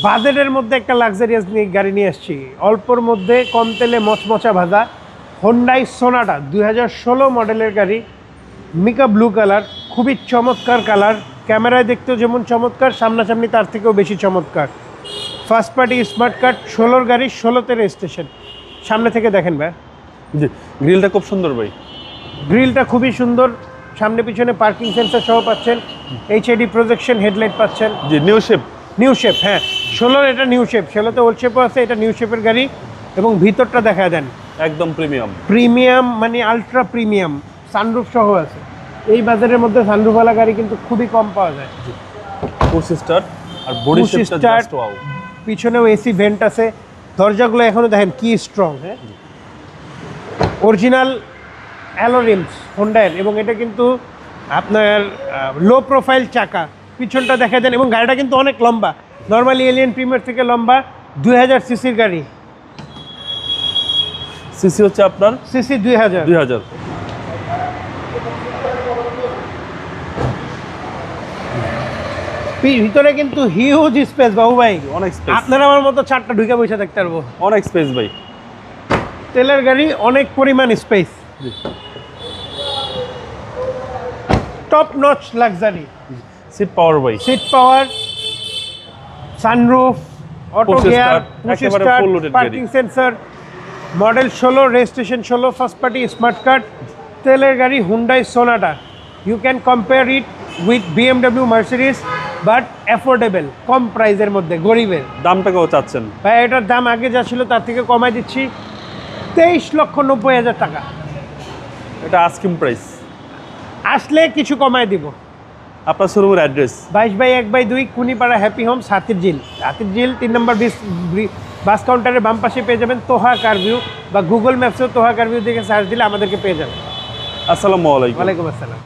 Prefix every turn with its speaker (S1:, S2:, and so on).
S1: বাজেটের মধ্যে একটা লাক্সারিয়াস গাড়ি নিয়ে এসেছি, অল্পর মধ্যে কম তেলে মচমচা ভাজা হোন্ডাই সোনাটা 2016 মডেলের গাড়ি, মিকা ব্লু কালার, খুবই চমৎকার কালার, ক্যামেরায় দেখতেও যেমন চমৎকার, সামনাসামনি তার থেকেও বেশি চমৎকার। ফার্স্ট পার্টি স্মার্ট কার্ড, 16 গাড়ি, 16তে রেজিস্ট্রেশন। সামনে থেকে দেখেন ভাই,
S2: জি গ্রিলটা খুব সুন্দর ভাই,
S1: গ্রিলটা খুবই সুন্দর, সামনে পিছনে পার্কিং সেন্সর সহ পাচ্ছেন, এইচআইডি প্রজেকশন হেডলাইট পাচ্ছেন।
S2: জি নিউ শেপ,
S1: নিউ শেপ, হ্যাঁ 16 এটা নিউ শেপ, 16তে ওল্ড শেপও আছে, এটা নিউ শেপের গাড়ি। এবং ভিতরটা দেখা দেন
S2: একদম প্রিমিয়াম,
S1: প্রিমিয়াম মানে আলট্রা প্রিমিয়াম, সানরুফ সহ আছে। এই বাজারের মধ্যে সানরুফওয়ালা গাড়ি কিন্তু খুবই কম পাওয়া যায়।
S2: পুশ স্টার্ট আর বডি শেপটা জাস্ট ওয়াও।
S1: পিছনেও এসি ভেন্ট আছে, দরজাগুলো এখনো দেখেন কি স্ট্রং, হ্যাঁ অরিজিনাল অ্যালো রিমস হোন্ডার, এবং এটা কিন্তু আপনার লো প্রোফাইল চাকা। পিছনটা দেখা দেন, এবং গাড়িটা কিন্তু অনেক লম্বা, নর্মালি এলিয়ান প্রিমিয়ার থেকে লম্বা। 2000 সিসির গাড়ি,
S2: সিসি হচ্ছে আপনার
S1: সিসি 2000। ভিতরে কিন্তু হিউজ স্পেস বাবু ভাই,
S2: অনেক স্পেস,
S1: আপনার আমার মতো 4টা ঢুকে বসে থাকতে পারবো।
S2: অনেক স্পেস ভাই,
S1: তেলের গাড়ি, অনেক পরিমাণ space, top notch luxury.
S2: Seat power ভাই,
S1: seat power, sunroof, auto
S2: Push
S1: gear,
S2: start, একেবারে full loaded
S1: parking sensor, model 16, registration 16, first party smart card, তেলের গাড়ি, Hyundai Sonata. You can compare it with BMW Mercedes, but affordable, কম প্রাইসের মধ্যে, গরিবের।
S2: দামটা কত চাচ্ছেন
S1: ভাই এটার দাম আগে যা ছিল তার থেকে কমাই দিচ্ছি, 23,90,000 টাকা।
S2: এটা আস্কিং প্রাইস,
S1: আসলে কিছু কমায় দিব।
S2: আপনার শোরুমের অ্যাড্রেস
S1: 22/1/2 কুনিপাড়া হ্যাপি হোমস, হাতির ঝিল। হাতির ঝিল 3 নম্বর বাস কাউন্টারের বাম পাশে পেয়ে যাবেন তোহা কারভিউ, বা গুগল ম্যাপসেও তোহা কারভিউ দেখে সার্চ দিলে আমাদেরকে পেয়ে যাবেন।
S2: আসসালামু আলাইকুম।
S1: ওয়ালাইকুম আসসালাম।